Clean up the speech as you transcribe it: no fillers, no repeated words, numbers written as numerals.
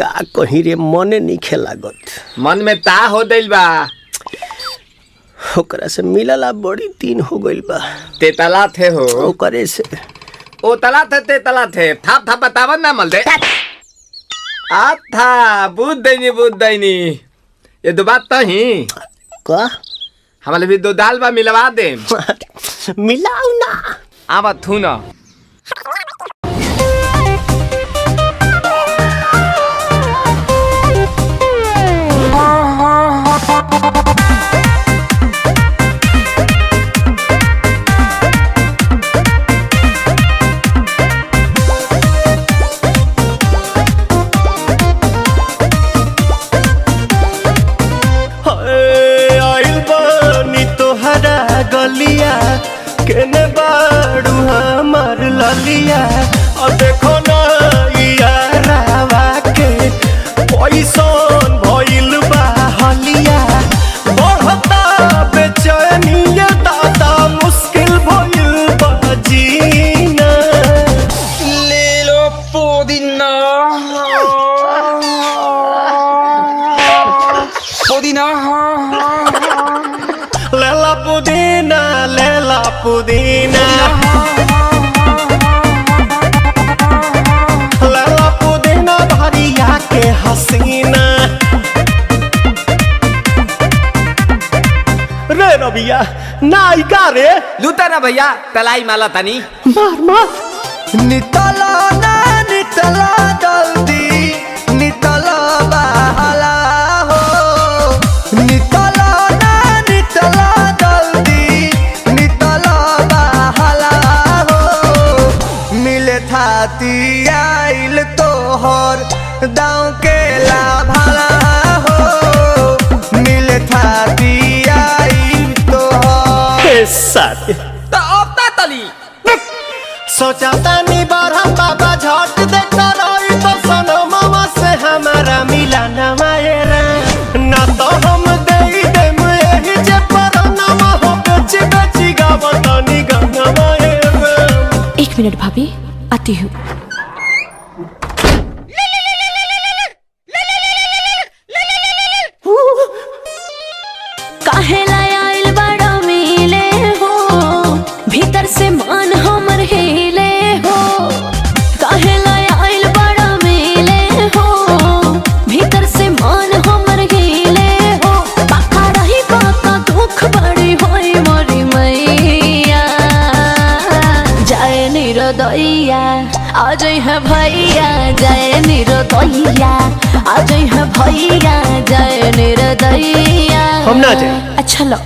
का कहीं रे मने नहीं लागत। मन में ता हो दिल बा ओकरा से मिलला बड़ी दिन हो गइल बा। ते तला थे हो ओकरे से ओ तला थे ते तला थे थाप थाप बतावन ना मल दे आ था बुद्ध दैनी ये दो बात तो ही का हमारे भी दो दाल बा मिलवा दे मिलाऊ ना आवा थू ना गलिया केने बाड़ू हमार ललिया और देखो ना यारावा के पैसन भइल बा हलिया बढ़ता बेचैनिया दादा मुश्किल भइल बा जीना ले लो पुदीना लेला पुदीना लेला पुदीना भरिया के हसीना रे रबिया नायिका रे लूटा ना भैया तलाई माला तनी मार मार नितला ना नितला जल्दी नितला बहाला हो नितला ना नितला थाती आइल तोहर दाँव के लाभाला हो मिले थाती आइल तोहर साथी तो अब ता तली सोचा तानी बारह बाबा झट देखता रही तो सनो मामा से हमारा मिला न मायरा ना तो हम दे देम यही जे पर नामा हो बेची बेची गावतानी गंगा मायरा। 1 मिनट भाभी आती हूँ। काहे लायल बड़ा मिले हो भीतर से मन हमर हिले हो काहे लायल बड़ा मिले हो भीतर से मन हमर हिले हो बाका रही बाका दुख बड़ी होई मोरी मैया जाए निरदैया आज है भैया जय निरदैया आज है भैया जय निरदैया हम ना जाए अच्छा लो।